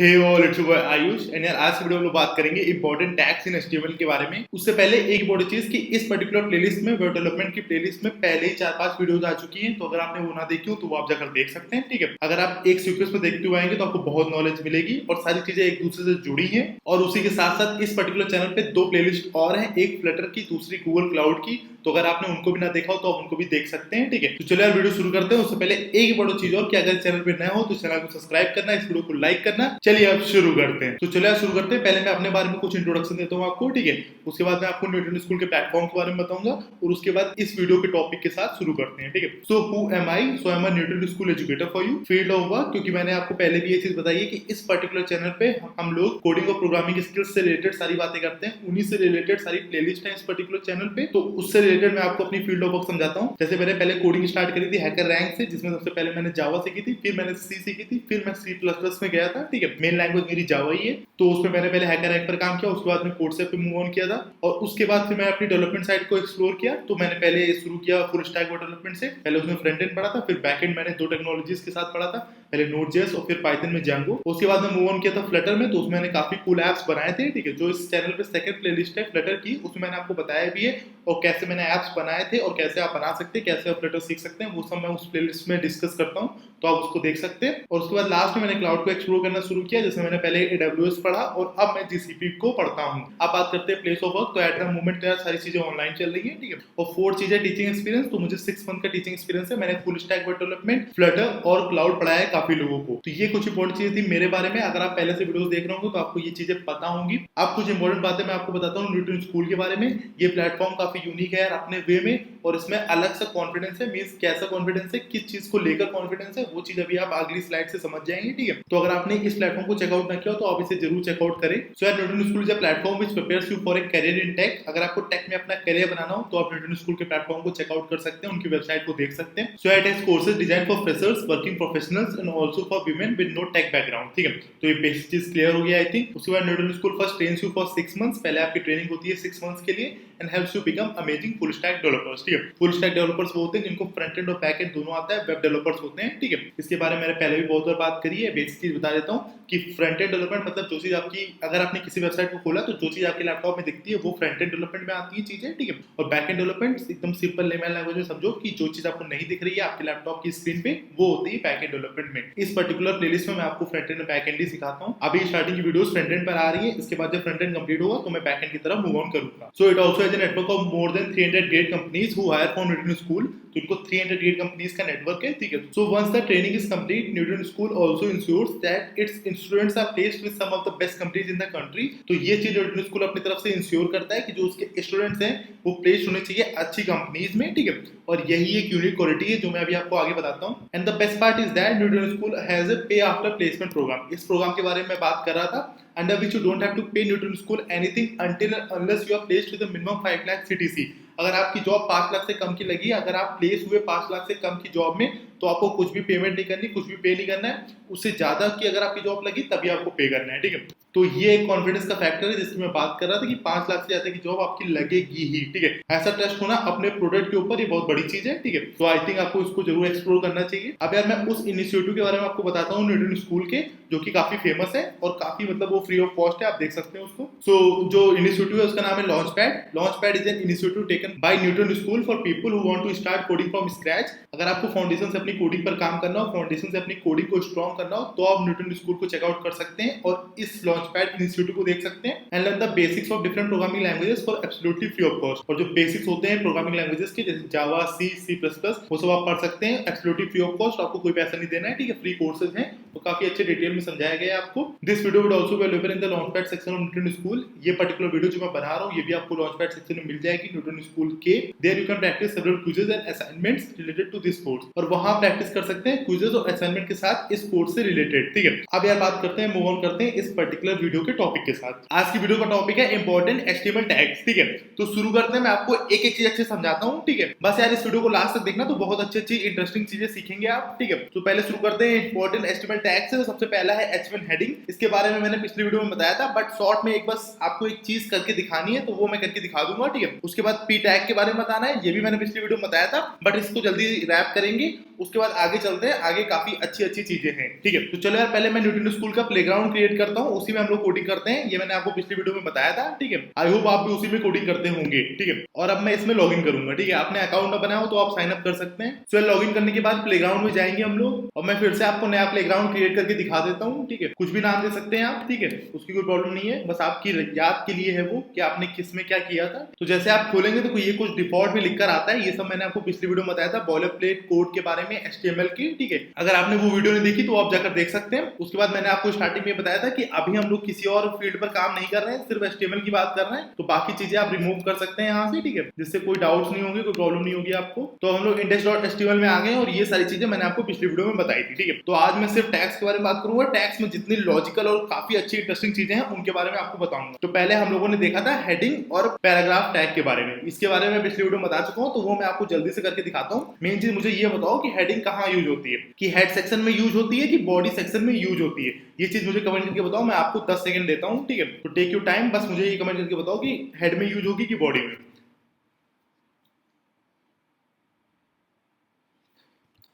Hey all, it's your boy Ayush and यार आज की वीडियो में लोग बात करेंगे इंपॉर्टेंट टैग्स इन एचटीएमएल के बारे में। उससे पहले एक बड़ी चीज कि इस पर्टिकुलर प्लेलिस्ट में वेब डेवलपमेंट की प्लेलिस्ट में पहले ही 4-5 वीडियोस आ चुकी हैं, तो अगर आपने वो ना देखी हो तो वो आप जाकर देख सकते हैं। ठीक है, अगर आप एक सीक्वेंस में देखते हुए आएंगे तो आपको बहुत नॉलेज मिलेगी और सारी चीजें एक दूसरे से जुड़ी हैं। और उसी के साथ साथ इस पर्टिकुलर चैनल पे 2 प्लेलिस्ट और हैं, एक फ्लटर की, दूसरी गूगल क्लाउड की। तो अगर आपने उनको भी ना देखा हो तो आप उनको भी देख सकते हैं। ठीक है, तो चलिए यार वीडियो शुरू करते हैं। उससे पहले एक बड़ी चीज और कि अगर चैनल पे नए हो तो चैनल को सब्सक्राइब करना, इस वीडियो को लाइक करना। चलिए अब शुरू करते हैं। तो चलिए शुरू करते हैं। पहले मैं अपने बारे में कुछ इंट्रोडक्शन देता हूँ आपको। ठीक है, उसके बाद मैं आपको न्यूटन स्कूल के प्लेटफॉर्म के बारे में बताऊंगा और उसके बाद इस वीडियो के टॉपिक के साथ शुरू करते हैं। ठीक है, so who am I? So I am a Newton school educator for you, field of work. क्योंकि मैंने आपको पहले भी ये चीज बताई है कि इस पर्टिकुलर चैनल पे हम लोग कोडिंग और प्रोग्रामिंग स्किल्स से रिलेटेड सारी बातें करते हैं। उन्हीं से रिलेटेड सारी प्लेलिस्ट है इस पर्टिकुलर चैनल पे, तो उससे रिलेटेड मैं आपको अपनी फील्ड ऑफ वर्क समझाता हूँ। जैसे मैंने पहले कोडिंग स्टार्ट करी थी हैकर रैंक से, जिसमें सबसे पहले मैंने जावा सीखी थी, फिर मैंने सी सीखी थी, फिर मैं सी प्लस प्लस में गया था। ठीक है, मेन लैंग्वेज मेरी जावा ही है, तो उसमें मैंने पहले हैकर रैंक पर काम किया। उसके बाद मैं कोडसेप पे मूव ऑन किया था और उसके बाद फिर मैं अपनी डेवलपमेंट साइड को एक्सप्लोर किया। तो मैंने पहले शुरू किया फुल स्टैक वेब डेवलपमेंट से। पहले उसमें फ्रंट एंड पढ़ा था, फिर बैक एंड मैंने 2 टेक्नोलॉजीज के साथ पढ़ा था, पहले नोड.जेएस और फिर पाइथन में जांगो। उसके बाद मैं मूव ऑन किया था फ्लटर में, तो उसमें मैंने काफी कूल एप्स बनाए थे। ठीक है, जो इस चैनल पे सेकंड प्लेलिस्ट है फ्लटर की, उसमें मैंने आपको बताया भी है और कैसे मैंने एप्स बनाए थे और कैसे आप बना सकते हैं, कैसे आप फ्लटर सीख सकते हैं, वो सब मैं उस प्लेलिस्ट में डिस्कस करता हूँ, तो आप उसको देख सकते हैं। और उसके बाद लास्ट में मैंने क्लाउड को एक्सप्लोर करना शुरू किया, जैसे मैंने पहले AWS पढ़ा और अब मैं GCP को पढ़ता हूँ। अब बात करते हैं प्लेस ऑफ वर्क। तो एट द मोमेंट यार सारी चीजें ऑनलाइन चल रही है। ठीक है, और 4 चीजें टीचिंग एक्सपीरियंस। तो मुझे 6 मंथ का टीचिंग एक्सपीरियंस है। मैंने full stack web development, Flutter और क्लाउड पढ़ाया है काफी लोगों को। तो ये कुछ इंपॉर्टेंट चीजें थी मेरे बारे में। अगर आप पहले से वीडियोस देख रहे होंगे तो आपको ये चीजें पता होंगी। अब कुछ इंपॉर्टेंट बातें मैं आपको बताता हूँ न्यूटन स्कूल के बारे में। ये प्लेटफॉर्म काफी यूनिक है यार अपने वे में, और इसमें अलग सा कॉन्फिडेंस है। मींस कैसा कॉन्फिडेंस है, किस चीज को लेकर कॉन्फिडेंस है, वो चीज अभी आप अगली स्लाइड से समझ जाएंगे। ठीक है, तो अगर आपने इस प्लेटफॉर्म को चेकआउट ना किया तो आप इसे जरूर चेकआउट करें। सो यार Newton school is a platform which prepares you for a career in tech. अगर आपको टेक में अपना करियर बनाना हो तो आप न्यूटन स्कूल के प्लेटफॉर्म को चेकआउट कर सकते हैं, उनकी वेबसाइट को देख सकते हैं। So it has courses design for freshers, working professionals and also for women with no tech background. ठीक है, तो ये बेसिक चीज क्लियर हो गया आई थिंक। उसके बाद Newton school first trains you for 6 months. पहले आपकी ट्रेनिंग होती है 6 मंथ्स के लिए and helps you become amazing full stack developers. ठीक है, फुल स्टैक डेवलपर्स वो होते हैं जिनको फ्रंट एंड और बैक एंड दोनों आता है, वेब डेवलपर्स होते हैं। ठीक है, इसके बारे में मैंने पहले भी बहुत बार बात करी है। बेसिक चीज बता देता हूँ कि फ्रंट एंड डेवलपमेंट मतलब जो चीज आपकी, अगर आपने किसी वेबसाइट को खोला तो जो चीज आपके लैपटॉप में दिखती है वो फ्रंट एंड डेवलपमेंट में आती है चीजें। ठीक है, और बैक एंड डेवलपमेंट एकदम सिंपल लेमन लैंग्वेज में समझो कि जो चीज आपको नहीं दिख रही है आपके लैपटॉप की स्क्रीन पे, वो होती है बैक एंड डेवलपमेंट में। इस पर्टिकुलर प्लेलिस्ट में मैं आपको फ्रंट एंड और बैक एंड ही सिखाता हूँ। अभी स्टार्टिंग की वीडियोस फ्रंट एंड पर आ रही है, इसके बाद जब फ्रंट एंड कंप्लीट होगा तो मैं बैक एंड की तरफ मूव ऑन करूंगा। So it also has a network of more than 300 great companies who hire from Newton school. तो इनको 300 ग्रेट कंपनीज का नेटवर्क है। ठीक है, so once the training is complete Newton school also ensures that its students are placed with some of the best companies in the country. तो ये चीज Newton school अपनी तरफ से इंश्योर करता है कि जो उसके स्टूडेंट्स हैं वो प्लेस्ड होने चाहिए अच्छी कंपनीज में। ठीक है, और यही एक यूनिक क्वालिटी है जो मैं अभी आपको आगे बताता हूँ। And the best part is that Newton school has a पे आफ्टर प्लेसमेंट प्रोग्राम। इस प्रोग्राम के बारे में मैं बात कर रहा था, under which you don't have to pay Newton School anything until unless you are placed with a minimum 5 lakh CTC। अगर आपकी जॉब 5 लाख से कम की लगी, अगर आप प्लेस हुए 5 लाख से कम की जॉब में, तो आपको कुछ भी पेमेंट नहीं करनी, कुछ भी पे नहीं करना है। उससे ज्यादा की अगर आपकी जॉब लगी तभी आपको पे करना है। ठीक है, तो ये एक कॉन्फिडेंस का फैक्टर है जिसकी मैं बात कर रहा था कि 5 लाख से ज्यादा की जॉब आपकी लगेगी ही। ठीक है, ऐसा ट्रस्ट होना अपने प्रोडक्ट के ऊपर, ये बहुत बड़ी चीज है। ठीक है, तो आई थिंक आपको इसको जरूर एक्सप्लोर करना चाहिए। अब यार मैं उस इनिशिएटिव के बारे में आपको बताता हूँ न्यूटन स्कूल के, जो कि काफी फेमस है और काफी मतलब वो फ्री ऑफ कॉस्ट है, आप देख सकते हैं उसको। सो जो इनिशिएटिव है उसका नाम है launch pad. Launch pad is an initiative taken by Newton school for people who want to start coding from scratch. अगर आपको फाउंडेशन से अपनी कोडिंग पर काम करना हो, फाउंडेशन से अपनी कोडिंग को स्ट्रॉन्ग करना हो, तो आप न्यूटन स्कूल को चेकआउट कर सकते हैं और इस लॉन्च पैड इनिशिएटिव को देख सकते हैं and learn the basics of different programming languages for absolutely free of cost. और जो बेसिक्स होते हैं प्रोग्रामिंग लैंग्वेजेस के, जैसे जावा, सी, सी प्लस प्लस, वो सब आप पढ़ सकते हैं एब्सोल्युटली फ्री ऑफ कॉस्ट। आपको कोई पैसा नहीं देना है। ठीक है, फ्री कोर्सेज हैं, तो काफी अच्छे डिटेल में समझाया गया है आपको। This video will also be available in the launchpad section of Newton school. ये पर्टिकुलर वीडियो जो मैं बना रहा हूँ ये भी आपको लॉन्चपैड सेक्शन में मिल जाएगी न्यूटन स्कूल के। There you can practice several quizzes and assignments related to this course. और वहां प्रैक्टिस कर सकते हैं क्विजेस और असाइनमेंट के साथ इस कोर्स से रिलेटेड। ठीक है, अब यार बात करते हैं, मूव ऑन करते हैं इस पर्टिकुलर वीडियो के टॉपिक के साथ। आज की वीडियो का टॉपिक है इंपॉर्टेंट एचटीएमएल टैग्स। ठीक है, तो शुरू करते हैं। मैं आपको एक एक चीज अच्छे समझाता हूँ। ठीक है, बस यार इस वीडियो को लास्ट तक देखना, तो बहुत अच्छी अच्छी इंटरेस्टिंग चीजें सीखेंगे आप। ठीक है, तो पहले शुरू करते हैं इंपॉर्टेंट एचटीएमएल इंपॉर्टेंट टैग्स है। तो सबसे पहला है H1 हेडिंग। इसके बारे में मैंने पिछली वीडियो में बताया था, बट शॉर्ट में एक बस आपको एक चीज करके दिखानी है, तो वो मैं करके दिखा दूंगा, ठीक है। उसके बाद P टैग के बारे में बताना है, ये भी मैंने पिछली वीडियो में बताया था, बट इसको जल्दी रैप करेंगे। उसके बाद आगे चलते हैं, आगे काफी अच्छी अच्छी चीजें हैं, ठीक है। तो चलो यार, पहले मैं न्यूटन स्कूल का प्लेग्राउंड क्रिएट करता हूँ, उसी में हम लोग कोडिंग करते हैं। ये मैंने आपको पिछली वीडियो में बताया था, ठीक है। आई होप आप भी उसी में कोडिंग करते होंगे, ठीक है। और अब मैं इसमें लॉग इन करूंगा, ठीक है। आपने अकाउंट न बनाया हो तो आप साइन अप कर सकते हैं। सो लॉग इन करने के बाद प्लेग्राउंड में जाएंगे हम लोग, और मैं फिर से आपको नया प्लेग्राउंड क्रिएट करके दिखा देता हूँ, ठीक है। कुछ भी नाम दे सकते हैं आप, ठीक है, उसकी कोई प्रॉब्लम नहीं है, बस आपकी याद के लिए है वो कि आपने किस में क्या किया था। तो जैसे आप खोलेंगे तो ये कुछ डिफॉल्ट में लिखकर आता है। ये सब मैंने आपको पिछली वीडियो में बताया था बॉयलर प्लेट कोड के बारे में, HTML की, ठीक है। अगर आपने वो वीडियो नहीं देखी तो आप जाकर देख सकते हैं। उसके बाद मैंने आपको स्टार्टिंग में बताया था कि अभी हम लोग किसी और फील्ड पर काम नहीं कर रहे हैं, सिर्फ HTML की बात कर रहे हैं। तो बाकी चीजें आप रिमूव कर सकते हैं यहाँ से, ठीक है, जिससे कोई डाउट्स नहीं होंगे, कोई प्रॉब्लम नहीं होगी आपको। तो हम लोग index.html में आ गए, और ये सारी चीजें मैंने आपको पिछली वीडियो में बताई थी, ठीक है। तो आज मैं सिर्फ टैग्स के बारे में बात करूंगा। टैग्स में जितनी लॉजिकल और काफी अच्छी इंटरेस्टिंग चीजें हैं उनके बारे में आपको बताऊंगा। तो पहले हम लोगों ने देखा था हेडिंग और पैराग्राफ टैग के बारे में। इसके बारे में पिछली वीडियो में बता चुका हूँ, तो वो मैं आपको जल्दी से करके दिखाता हूँ। मेन चीज मुझे ये बताओ कि हेडिंग कहाँ यूज होती है, कि हेड सेक्शन में यूज होती है कि बॉडी सेक्शन में यूज होती है। ये चीज मुझे कमेंट करके बताओ, मैं आपको 10 सेकंड देता हूँ, ठीक है। तो टेक यू टाइम, बस मुझे ये कमेंट करके बताओ कि हेड में यूज होगी कि बॉडी में।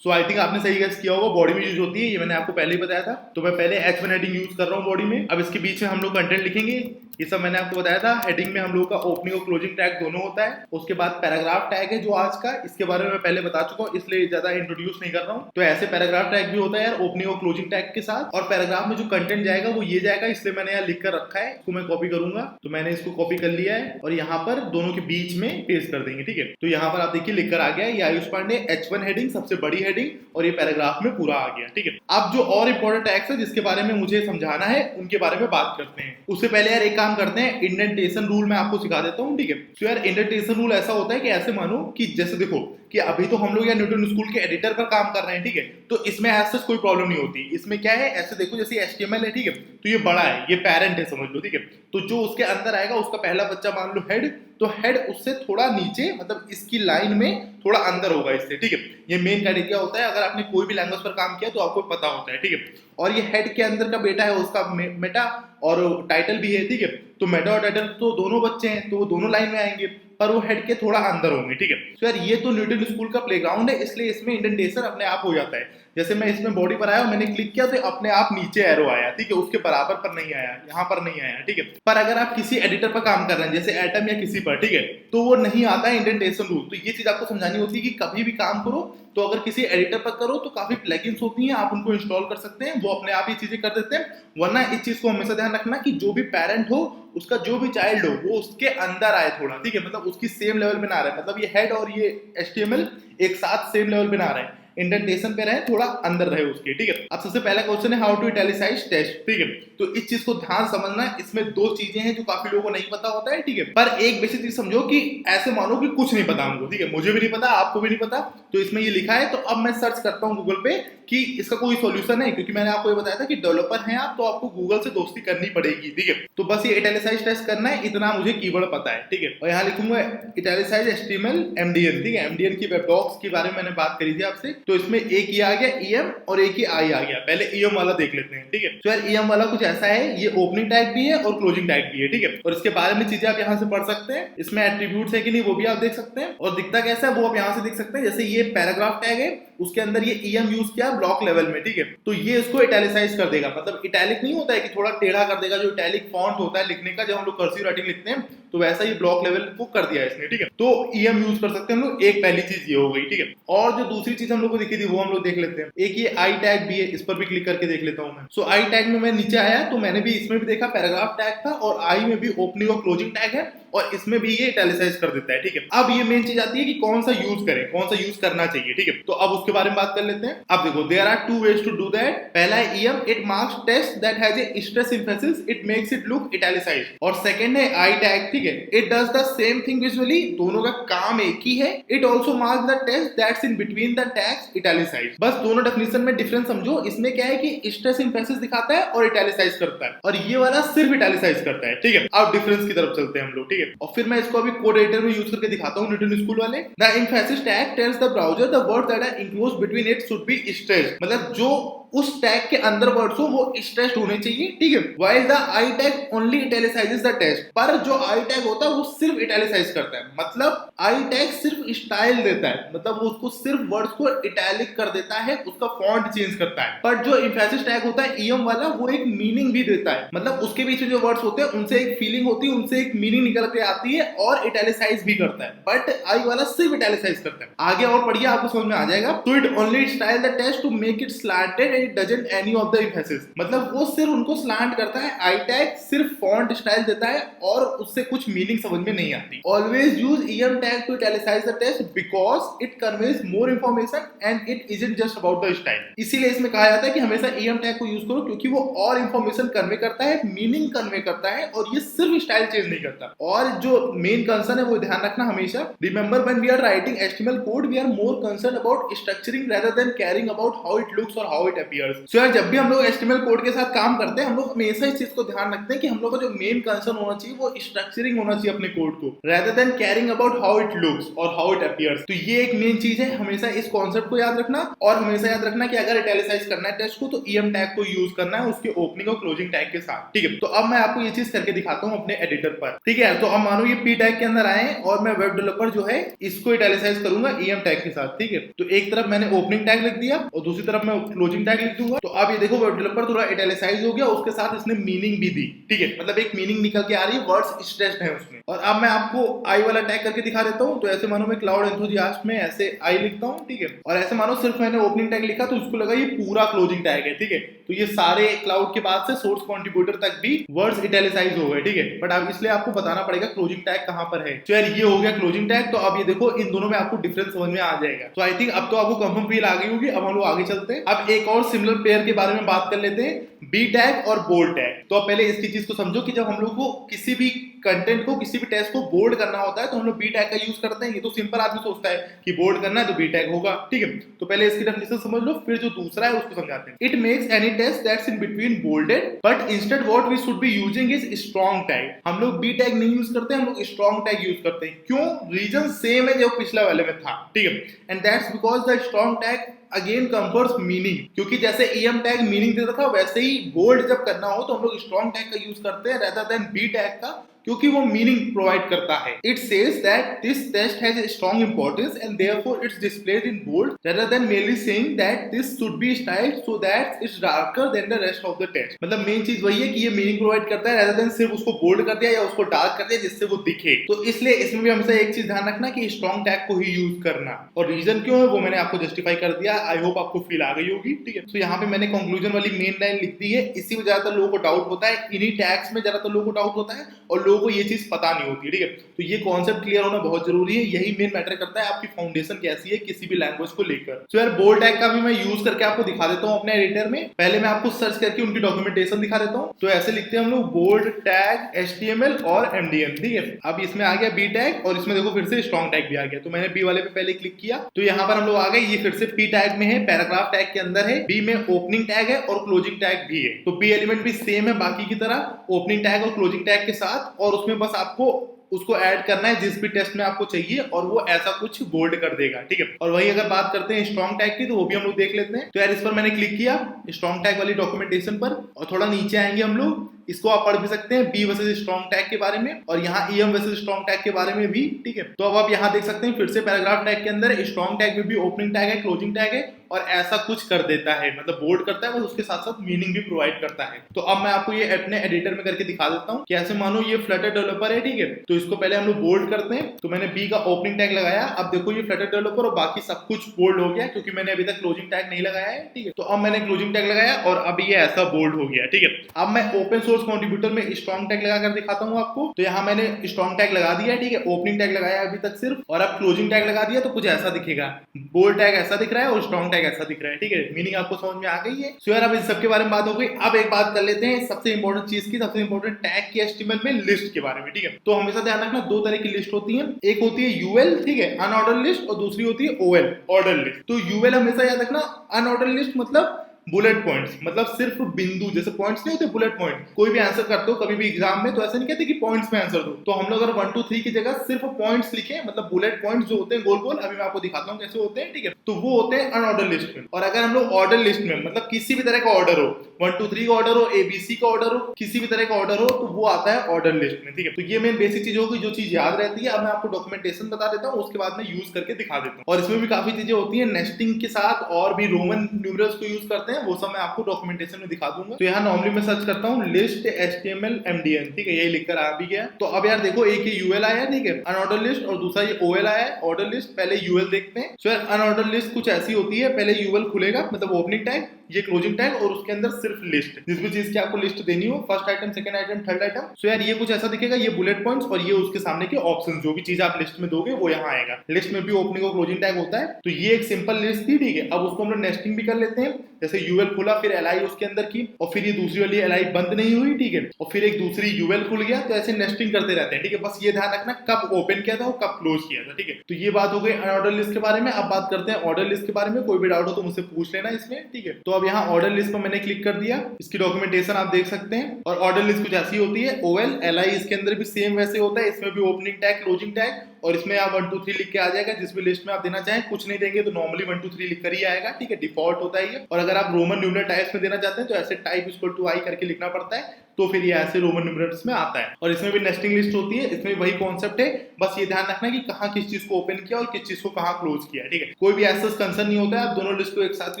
सो आई थिंक आपने सही गेस किया होगा, बॉडी में यूज होती है, ये मैंने आपको पहले ही बताया था। तो मैं पहले H1 हेडिंग यूज कर रहा हूँ बॉडी में। अब इसके बीच में हम लोग कंटेंट लिखेंगे, ये सब मैंने आपको बताया था। हेडिंग में हम लोग का ओपनिंग और क्लोजिंग टैग दोनों होता है। उसके बाद पैराग्राफ टैग है जो आज का, इसके बारे में मैं पहले बता चुका हूँ, इसलिए ज्यादा इंट्रोड्यूस नहीं कर रहा हूँ। तो ऐसे पैराग्राफ टैग भी होता है यार, ओपनिंग और क्लोजिंग टैग के साथ। और पैराग्राफ में जो कंटेंट जाएगा वो ये जाएगा, इसलिए मैंने यहाँ लिख कर रखा है। इसको मैं कॉपी करूंगा, तो मैंने इसको कॉपी कर लिया है और यहाँ पर दोनों के बीच में पेस्ट कर देंगे, ठीक है। तो यहाँ पर आप देखिए लिख कर आ गया ये आयुष पांडे H1 हेडिंग, सबसे बड़ी हेडिंग, और ये पैराग्राफ में पूरा आ गया, ठीक है। अब जो और इंपॉर्टेंट टैग्स है जिसके बारे में मुझे समझाना है उनके बारे में बात करते हैं। उससे पहले यार एक काम करते हैं, इंडेंटेशन रूल मैं आपको सिखा देता हूँ, ठीक है। तो यार इंडेंटेशन रूल ऐसा होता है कि ऐसे मानो कि जैसे देखो कि अभी तो हम लोग यार न्यूटन स्कूल के एडिटर पर काम कर रहे हैं, ठीक है। तो इसमें ऐसा कोई प्रॉब्लम नहीं होती। इसमें क्या है, ऐसे देखो जैसे HTML है, ठीक है, तो ये बड़ा है, ये पेरेंट है समझ लो, ठीक है। तो जो उसके अंदर आएगा उसका पहला बच्चा मान लो हेड, तो हेड उससे थोड़ा नीचे, मतलब इसकी लाइन में थोड़ा अंदर होगा इससे, ठीक है। ये मेन क्राइटेरिया होता है, अगर आपने कोई भी लैंग्वेज पर काम किया तो आपको पता होता है, ठीक है। और ये हेड के अंदर का बेटा है, उसका मेटा और टाइटल भी है, ठीक है। तो मेटा और टाइटल तो दोनों बच्चे हैं, तो वो दोनों लाइन में आएंगे, पर वो हेड के थोड़ा अंदर होंगे, ठीक है। तो यार ये तो न्यूटन स्कूल का प्लेग्राउंड है, इसलिए इसमें इंडेंटेशन अपने आप हो जाता है। जैसे मैं इसमें बॉडी पर आया और मैंने क्लिक किया तो अपने आप नीचे एरो आया, ठीक है, उसके बराबर पर नहीं आया, यहाँ पर नहीं आया, ठीक है। पर अगर आप किसी एडिटर पर काम कर रहे हैं जैसे एटम या किसी पर, ठीक है, तो वो नहीं आता है इंडेंटेशन रूल। तो ये चीज आपको समझानी होती है कि कभी भी काम करो तो अगर किसी एडिटर पर करो तो काफी प्लगइन्स होती हैं, आप उनको इंस्टॉल कर सकते हैं, वो अपने आप ये चीजें कर देते हैं। वरना इस चीज को हमेशा ध्यान रखना कि जो भी पेरेंट हो उसका जो भी चाइल्ड हो वो उसके अंदर आए थोड़ा, ठीक है, मतलब उसकी सेम लेवल पे ना रहे, मतलब ये हेड और ये HTML एक साथ सेम लेवल पे ना रहे, इंडेंटेशन पे रहे, थोड़ा अंदर रहे उसके, ठीक है। अब सबसे पहला क्वेश्चन है हाउ टू इटैलिसाइज टेक्स्ट, ठीक है। तो इस चीज को ध्यान समझना है, इसमें दो चीजें हैं जो काफी लोगों को नहीं पता होता है, ठीक है। पर एक बेसिक चीज समझो कि ऐसे मानो कि कुछ नहीं पता हमको, ठीक है, मुझे भी नहीं पता, आपको भी नहीं पता, तो इसमें ये लिखा है। तो अब मैं सर्च करता हूँ गूगल पे कि इसका कोई सॉल्यूशन है, क्योंकि मैंने आपको ये बताया था कि डेवलपर हैं आप तो आपको गूगल से दोस्ती करनी पड़ेगी, ठीक है। तो बस ये इटैलिसाइज टेस्ट करना है, इतना मुझे कीवर्ड पता है, ठीक है। और यहाँ लिखूंगा इटैलिसाइज HTML MDN, ठीक है। MDN की वेब डॉक्स के बारे में मैंने बात करी थी आपसे, तो इसमें एक ही आ गया EM और एक ही I आ गया। पहले EM वाला देख लेते हैं, ठीक है। तो यार EM वाला कुछ ऐसा है, ये ओपनिंग टैग भी है और क्लोजिंग टैग भी है, ठीक है। और इसके बारे में चीजें आप यहाँ से पढ़ सकते हैं, इसमें एट्रीब्यूट्स है कि नहीं वो भी आप देख सकते हैं, और दिखता कैसा है वो आप यहाँ से देख सकते हैं। जैसे ये पैराग्राफ टैग है, उसके अंदर ये EM यूज किया ब्लॉक लेवल में, ठीक है। तो ये इसको इटैलिसाइज कर देगा, मतलब इटैलिक नहीं होता है कि थोड़ा टेढ़ा कर देगा, जो इटैलिक फॉन्ट होता है लिखने का जब हम लोग कर्सिव राइटिंग लिखते हैं, तो वैसा ही ब्लॉक लेवल को कर दिया है इसने, ठीक है। तो EM यूज कर सकते हैं हम लोग, एक पहली चीज ये हो गई, ठीक है। और जो दूसरी चीज हम लोग को दिखी थी वो हम लोग देख लेते हैं। एक ये I टैग भी है, इस पर भी क्लिक करके देख लेता हूं मैं। सो I टैग में मैं नीचे आया तो मैंने भी इसमें भी देखा पैराग्राफ टैग था, और I में भी ओपनिंग और क्लोजिंग टैग है, और इसमें भी ये इटैलिसाइज कर देता है, ठीक है। अब ये मेन चीज आती है कि कौन सा यूज करें, कौन सा यूज करना चाहिए, ठीक है। तो अब उसके बारे में बात कर लेते हैं। अब देखो there are two ways to do that. पहला है EM, it marks text that has a stress emphasis, it makes it look italicised. और सेकंड है I टैग, ठीक है, it does the same thing visually, दोनों का काम एक ही है। It also marks the text that's in between the tags italicised. बस दोनों डेफिनेशन में डिफरेंस समझो, इसमें क्या है कि स्ट्रेस एम्फेसिस दिखाता है और इटैलिसाइज करता है, और ये वाला सिर्फ इटैलिसाइज करता है, ठीक है। अब डिफरेंस की तरफ चलते हैं हम लोग, ठीक है। और फिर मैं इसको अभी कोड एडिटर में यूज करके दिखाता हूं न्यूटन स्कूल वाले। The emphasis tag tells the browser the word that are enclosed between it should be stressed, मतलब जो उस टैग के अंदर वर्ड्स हो वो स्ट्रेस्ड होने चाहिए, ठीक है। While the I tag only italicises the text, पर जो आई टैग होता है वो सिर्फ इटैलिसाइज करता है, मतलब आई टैग सिर्फ स्टाइल देता है, मतलब वो उसको सिर्फ वर्ड्स को इटैलिक कर देता है, उसका फॉन्ट चेंज करता है। पर जो एम्फेसिस टैग होता है ईएम वाला, वो एक मीनिंग भी देता है, मतलब उसके पीछे जो वर्ड्स होते हैं उनसे एक फीलिंग होती है, उनसे एक मीनिंग निकल के आती है और इटैलिसाइज भी करता है। बट आई वाला सिर्फ इटैलिसाइज करता है। आगे और पढ़िए, आपको समझ में आ जाएगा। तो it only style the text to make it slanted and it doesn't any of the emphasis, मतलब वो सिर्फ उनको स्लैंट करता है, आई टैग सिर्फ फॉन्ट स्टाइल देता है और उससे कुछ मीनिंग समझ में नहीं आती। Always use EM tag to italicise the text because it conveys more information and it isn't just about the style. इसीलिए इसमें कहा जाता है कि हमेशा ईएम टैग को यूज करो, क्योंकि वो और इंफॉर्मेशन कन्वे करता है, मीनिंग कन्वे करता है, और ये सिर्फ स्टाइल चेंज नहीं करता। और जो मेन कंसर्न है वो ध्यान रखना हमेशा, remember when we are writing HTML code we are more concern about structuring rather than caring about how it looks और हाउ इट अपीयर्स। सो यार, जब भी हम लोग एचटीएमएल कोड के साथ काम करते हैं, हम लोग हमेशा इस चीज को ध्यान रखते हैं कि हम लोग का जो मेन कंसर्न होना चाहिए वो स्ट्रक्चरिंग होना चाहिए अपने कोड को, rather than caring about how it looks और हाउ इट अपीयर्स। तो ये एक मेन चीज है, हमेशा इस कॉन्सेप्ट को याद रखना। और हमेशा याद रखना कि अगर इटैलिसाइज करना है टेक्स्ट को तो ईएम टैग को यूज करना है उसके ओपनिंग और क्लोजिंग टैग के साथ, ठीक है। तो अब मैं आपको ये चीज करके दिखाता हूँ अपने एडिटर पर, ठीक है। तो अब मानो ये पी टैग के अंदर आए और मैं वेब डेवलपर जो है इसको इटैलिसाइज करूंगा ईएम टैग के साथ, ठीक है। तो एक तरफ मैंने ओपनिंग टैग लिख दिया और दूसरी तरफ मैं क्लोजिंग टैग लिख दूंगा। तो अब ये देखो वेब डेवलपर थोड़ा इटैलिसाइज हो गया, उसके साथ इसने मीनिंग भी दी, ठीक है, मतलब एक मीनिंग निकल के आ रही है, वर्ड्स स्ट्रेस्ड है उसमें। और अब मैं आपको आई वाला टैग करके दिखा देता हूँ। तो ऐसे मानो मैं क्लाउड एंथुसियास्ट में ऐसे आई लिखता हूँ, ठीक है, और ऐसे मानो सिर्फ मैंने ओपनिंग टैग लिखा तो उसको लगा ये पूरा क्लोजिंग टैग है, ठीक है। तो ये सारे क्लाउड के बाद से सोर्स कंट्रीब्यूटर तक भी वर्ड्स इटैलिसाइज हो गए, ठीक है। बट अब इसलिए आपको बताना पड़ेगा क्लोजिंग टैग कहां पर है। तो यार ये हो गया क्लोजिंग टैग। तो अब ये देखो इन दोनों में आपको डिफरेंस समझ में आ जाएगा। तो आई थिंक अब तो आपको कंफर्म फील आ गई होगी। अब हम लोग आगे चलते हैं। अब एक और सिमिलर पेयर के बारे में बात कर लेते हैं, बी टैग और बोल्ड टैग। तो अब पहले इसकी चीज को समझो कि जब हम लोग को किसी भी कंटेंट को, किसी भी टेक्स्ट को बोल्ड करना होता है तो हम लोग बी टैग का यूज करते हैं। ये तो सिंपल आदमी सोचता है कि बोल्ड करना है तो बी टैग होगा, ठीक है। तो पहले इसकी डेफिनेशन समझ लो, फिर जो दूसरा है उसको समझाते हैं। It makes any text that's in between bolded but instead what we should be using is strong tag. हम लोग बी टैग नहीं यूज करते, हम लोग स्ट्रॉन्ग टैग यूज करते हैं। क्यों? रीजन सेम है जो पिछला वाले में था, ठीक है। And that's because the strong tag again confers meaning, क्योंकि जैसे ईएम टैग मीनिंग देता था वैसे ही बोल्ड जब करना हो तो हम लोग स्ट्रॉन्ग टैग का यूज करते हैं रेदर देन बी टैग का, क्योंकि वो मीनिंग प्रोवाइड करता है। It says that this text has strong importance and therefore it's displayed in bold rather than mainly saying that this should be styled so that it's darker than the rest of the text. मतलब main चीज वही है कि ये meaning provide करता है rather than सिर्फ उसको बोल्ड कर दिया या उसको डार्क कर दिया जिससे वो दिखे। तो इसलिए इसमें भी हमेशा एक चीज ध्यान रखना कि स्ट्रॉन्ग टैग को ही यूज करना, और रीजन क्यों है वो मैंने आपको जस्टिफाई कर दिया। आई होप आपको फील आ गई होगी, ठीक है। तो यहाँ पे मैंने कंक्लूजन वाली मेन लाइन लिख दी है। इसी में ज्यादातर लोगों को डाउट होता है, इन्हीं टैग्स में ज्यादातर लोगों को डाउट होता है और लोगों को ये चीज पता नहीं होती है, ठीक है। तो ये कॉन्सेप्ट क्लियर होना बहुत जरूरी है, यही मेन मैटर करता है आपकी फाउंडेशन कैसी है किसी भी लैंग्वेज को लेकर। तो यार बोल्ड टैग का भी मैं यूज करके आपको दिखा देता हूँ अपने एडिटर में। पहले मैं आपको सर्च करके उनकी डॉक्यूमेंटेशन दिखा देता हूँ। तो ऐसे लिखते हैं हम लोग बोल्ड टैग एचटीएमएल और एमडीएन, ठीक है। अब इसमें आ गया बी टैग और इसमें देखो फिर से स्ट्रॉन्ग टैग भी आ गया। तो मैंने बी वाले पे पहले क्लिक किया तो यहाँ पर हम लोग आ गए, ये फिर से पी टैग में है, पैराग्राफ टैग के अंदर है। बी में ओपनिंग टैग है और क्लोजिंग टैग भी है। तो बी एलिमेंट भी सेम है बाकी की तरह, ओपनिंग टैग और क्लोजिंग टैग के साथ, और उसमें बस आपको उसको ऐड करना है जिस भी टेस्ट में आपको चाहिए और वो ऐसा कुछ बोल्ड कर देगा, ठीक है। और वही अगर बात करते हैं स्ट्रॉन्ग टैग की तो वो भी हम लोग देख लेते हैं। तो यार इस पर मैंने क्लिक किया स्ट्रॉन्ग टैग वाली डॉक्यूमेंटेशन पर, और थोड़ा नीचे आएंगे हम लोग, इसको आप पढ़ भी सकते हैं बी वर्सेस स्ट्रॉन्ग टैग के बारे में और यहाँ ईएम वर्सेस स्ट्रॉन्ग टैग के बारे में भी, ठीक है। तो अब आप यहाँ देख सकते हैं फिर से पैराग्राफ टैग के अंदर स्ट्रॉन्ग टैग में भी ओपनिंग टैग है, क्लोजिंग टैग है और ऐसा कुछ कर देता है, मतलब बोल्ड करता है, बस उसके साथ साथ मीनिंग भी प्रोवाइड करता है। तो अब मैं आपको ये अपने एडिटर में करके दिखा देता हूँ। कैसे मानो ये फ्लटर डेवलपर है, ठीक है। तो इसको पहले हम लोग बोल्ड करते हैं। तो मैंने बी का ओपनिंग टैग लगाया, अब देखो ये फ्लटर डेवलपर और बाकी सब कुछ बोल्ड हो गया क्योंकि मैंने अभी तक क्लोजिंग टैग नहीं लगाया है, ठीक है। तो अब मैंने क्लोजिंग टैग लगाया और अब ये ऐसा बोल्ड हो गया, ठीक है। अब मैं ओपन सोर्स कंट्रीब्यूटर में स्ट्रॉन्ग टैग लगाकर दिखाता हूँ आपको। तो यहाँ मैंने स्ट्रॉन्ग टैग लगा दिया, ठीक है। ओपनिंग टैग लगाया अभी तक सिर्फ, और अब क्लोजिंग टैग लगा दिया तो कुछ ऐसा दिखेगा, बोल्ड टैग ऐसा दिख रहा है और स्ट्रॉन्ग टैग ऐसा दिख रहा है, ठीक है। मीनिंग आपको समझ में आ गई है। सो यार अब इन सब के बारे में बात हो गई। अब एक बात कर लेते हैं सबसे इंपॉर्टेंट चीज की, सबसे इंपॉर्टेंट टैग की एचटीएमएल में लिस्ट के बारे में, ठीक है। तो हमेशा ध्यान रखना दो तरह की लिस्ट होती है, एक होती है यूएल, ठीक है, अनऑर्डर लिस्ट, और दूसरी होती है ओएल, ऑर्डर लिस्ट। तो यूएल हमेशा याद रखना, अनऑर्डर लिस्ट मतलब बुलेट पॉइंट्स, मतलब सिर्फ बिंदु, जैसे पॉइंट्स नहीं होते बुलेट पॉइंट, कोई भी आंसर करते हो कभी भी एग्जाम में तो ऐसा नहीं कहते कि पॉइंट्स में आंसर दो, तो हम लोग अगर 1 2 3 की जगह सिर्फ पॉइंट्स लिखे, मतलब बुलेट पॉइंट्स जो होते हैं गोल गोल, अभी मैं आपको दिखाता हूँ कैसे होते हैं, ठीक है, तो वो होते हैं अनऑर्डर लिस्ट में। और अगर हम लोग ऑर्डर लिस्ट में, मतलब किसी भी तरह का ऑर्डर हो, 1 2 3 का ऑर्डर हो, ABC का ऑर्डर हो, किसी भी तरह का ऑर्डर हो, तो वो आता है ऑर्डर लिस्ट में, ठीक है। तो ये मेन बेसिक चीज होगी जो चीज याद रहती है। अब मैं आपको डॉक्यूमेंटेशन बता देता हूँ, उसके बाद में यूज करके दिखा देता हूँ। और इसमें भी काफी चीजें होती है नेस्टिंग के साथ, और भी रोमन न्यूमरल्स को यूज करते हैं, वो सब मैं आपको डॉक्यूमेंटेशन में दिखा दूंगा। तो यहाँ नॉर्मली मैं सर्च करता हूँ लिस्ट HTML MDN, ठीक है, यही लिखकर आ भी गया। तो अब यार देखो, एक ये UL आया, ठीक है, अनऑर्डर लिस्ट, और दूसरा ये OL आया है, ऑर्डर लिस्ट। पहले UL देखते हैं। सो यार अनऑर्डर लिस्ट कुछ ऐसी होती है, पहले UL खुलेगा, मतलब ओपनिंग टैग, ये क्लोजिंग टैग, और उसके अंदर सिर्फ लिस्ट, जिस भी चीज की आपको लिस्ट देनी हो, first item, second item, third item. So यार ये कुछ ऐसा दिखेगा, ये बुलेट पॉइंट्स, और ये उसके सामने के ऑप्शन, जो भी चीज आप लिस्ट में दोगे वो यहाँ आएगा। लिस्ट में भी ओपनिंग और क्लोजिंग टैग होता है। तो ये एक सिंपल लिस्ट थी, ठीक है। अब उसको हम लोग नेस्टिंग भी कर लेते हैं, जैसे UL खुला, फिर LI उसके अंदर की, और फिर ये दूसरी वाली LI बंद नहीं हुई, ठीक है, और फिर एक दूसरी UL खुल गया। तो ऐसे नेस्टिंग करते रहते हैं, ठीक है। बस ये ध्यान रखना कब ओपन किया था और कब क्लोज किया था, ठीक है। तो ये बात हो गई अनऑर्डर लिस्ट के बारे में। अब बात करते हैं ऑर्डर लिस्ट के बारे में। कोई भी डाउट हो तो मुझसे पूछ लेना इसमें, ठीक है। तो अब यहाँ ऑर्डर लिस्ट पर मैंने क्लिक कर दिया, इसकी डॉक्यूमेंटेशन आप देख सकते हैं। और ऑर्डर लिस्ट कुछ ऐसी होती है, OL LI इसके अंदर भी सेम वैसे होता है, इसमें भी ओपनिंग टैग, क्लोजिंग टैग, और इसमें आप 1 2 3 लिख के आ जाएगा, जिस भी लिस्ट में आप देना चाहें। कुछ नहीं देंगे तो नॉर्मली 1 2 3 लिख कर ही आएगा, ठीक है, डिफॉल्ट होता है ये। और अगर आप रोमन न्यूमरल टाइप्स में देना चाहते हैं तो ऐसे टाइप इक्वल टू आई करके लिखना पड़ता है, तो फिर ये ऐसे रोमन न्यूमरल्स में आता है। और इसमें भी नेस्टिंग लिस्ट होती है, इसमें वही कॉन्सेप्ट है, बस ये ध्यान रखना है कि कहाँ किस चीज को ओपन किया और किस चीज को कहाँ क्लोज किया, ठीक है। कोई भी ऐसा कंसर्न नहीं होता है, आप दोनों लिस्ट को एक साथ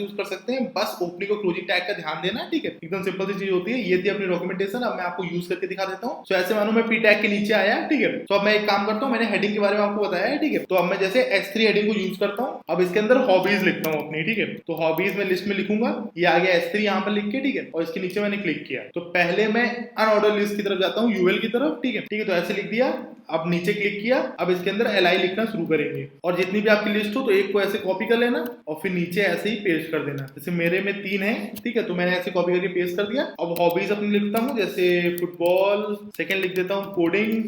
यूज कर सकते हैं, बस ओपनिंग और क्लोजिंग टैग का ध्यान देना, ठीक है। एकदम सिंपल सी चीज होती है। ये थी अपनी डॉक्यूमेंटेशन। अब मैं आपको यूज करके दिखा देता हूँ। तो ऐसे मानो मैं P टैग के नीचे आया, ठीक है। तो अब मैं एक काम करता हूँ, मैंने हेडिंग के बारे में आपको बताया है, ठीक है। तो अब मैं जैसे H3 हेडिंग को यूज करता हूँ। अब इसके अंदर हॉबीज लिखता हूँ अपनी, ठीक है। तो हॉबीज में लिस्ट में लिखूंगा, ये आ गया H3 यहाँ पर लिख के, ठीक है। और इसके नीचे मैंने क्लिक किया, तो पहले मैं अनऑर्डर लिस्ट की तरफ जाता हूँ, UL की तरफ, ठीक है, ठीक है। तो ऐसे लिख दिया। अब नीचे क्लिक किया, अब इसके अंदर LI लिखना शुरू करेंगे, और जितनी भी आपकी लिस्ट हो तो एक को ऐसे कॉपी कर लेना और फिर नीचे ऐसे ही पेस्ट कर देना। जैसे मेरे में 3 है, ठीक है, तो मैंने ऐसे कॉपी करके पेस्ट कर दिया। अब हॉबीज अपनी लिखता हूँ, जैसे फुटबॉल, सेकंड लिख देता हूँ कोडिंग,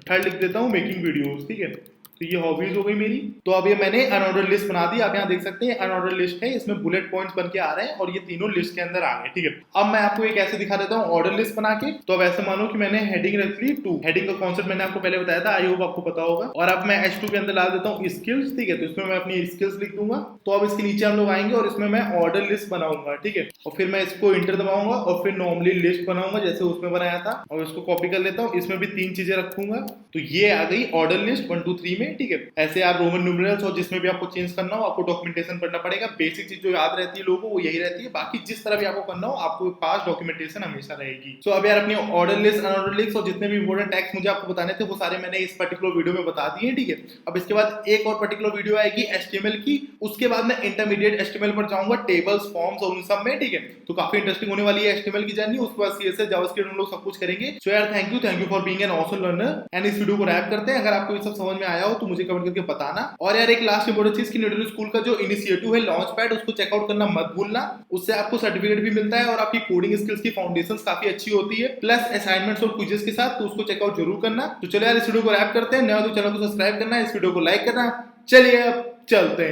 थर्ड लिख देता हूँ मेकिंग वीडियोस, ठीक है। तो ये हॉबीज हो गई मेरी। तो अब ये मैंने अनऑर्डर लिस्ट बना दी। आप यहाँ देख सकते हैं अनऑर्डर लिस्ट है, इसमें बुलेट पॉइंट्स बन के आ रहे हैं, और ये तीनों लिस्ट के अंदर आ गए, ठीक है। अब मैं आपको एक ऐसे दिखा देता हूँ ऑर्डर लिस्ट बना के। तो अब ऐसे मानो कि मैंने हेडिंग रख ली 2। हेडिंग का कॉन्सेप्ट मैंने आपको पहले बताया था, आई होप आपको पता होगा। और अब मैं H2 के अंदर डाल देता हूँ स्किल्स, ठीक है। तो इसमें मैं अपनी स्किल्स लिख दूंगा। तो अब इसके नीचे हम लोग आएंगे और इसमें मैं ऑर्डर लिस्ट बनाऊंगा, ठीक है। और फिर मैं इसको इंटर दबाऊंगा और फिर नॉर्मली लिस्ट बनाऊंगा जैसे उसमें बनाया था, और इसको कॉपी कर लेता हूँ। इसमें भी 3 चीजें रखूंगा। तो ये आ गई ऑर्डर लिस्ट 1 2 3 में, ठीक है। ऐसे आप रोमन न्यूमरल्स और जिसमें भी आपको चेंज करना हो आपको डॉक्यूमेंटेशन पढ़ना पड़ेगा। बेसिक चीज जो याद रहती है लोगों को वो यही रहती है, बाकी जिस तरह भी आपको करना हो आपको पास डॉक्यूमेंटेशन हमेशा रहेगी। सो अब यार अपनी ऑर्डर लिस्ट, अनऑर्डर लिस्ट और जितने भी इंपोर्टेंट टैग्स मुझे आपको बताने थे वो सारे मैंने इस पर्टिकुलर वीडियो में बता दिए, ठीक है। अब इसके बाद एक और पर्टिकुलर वीडियो आएगी HTML की, उसके बाद मैं इंटरमीडिएट HTML पर जाऊंगा, टेबल्स, फॉर्म्स और उन सब में, ठीक है। तो काफी इंटरेस्टिंग होने वाली है HTML की जर्नी। उसके बाद CSS, जावास्क्रिप्ट हम लोग सब कुछ करेंगे। सो यार thank you for being an awesome learner. And इस वीडियो को रैप करते हैं। अगर आपको ये सब समझ में आया हो तो मुझे कमेंट करके बताना। और यार एक लास्ट इंपॉर्टेंट चीज की न्यूटन स्कूल का जो इनिशिएटिव है लॉन्च पैड, उसको चेकआउट करना मत भूलना। उससे आपको सर्टिफिकेट भी मिलता है और आपकी कोडिंग स्किल्स की फाउंडेशंस काफी अच्छी होती है, प्लस असाइनमेंट्स और क्विजेस के साथ। तो उसको चेकआउट जरूर करना। तो चलो यार इस वीडियो को रैप करते हैं। नया तो चैनल को सब्सक्राइब करना, इस वीडियो को लाइक करना। चलिए अब चलते हैं।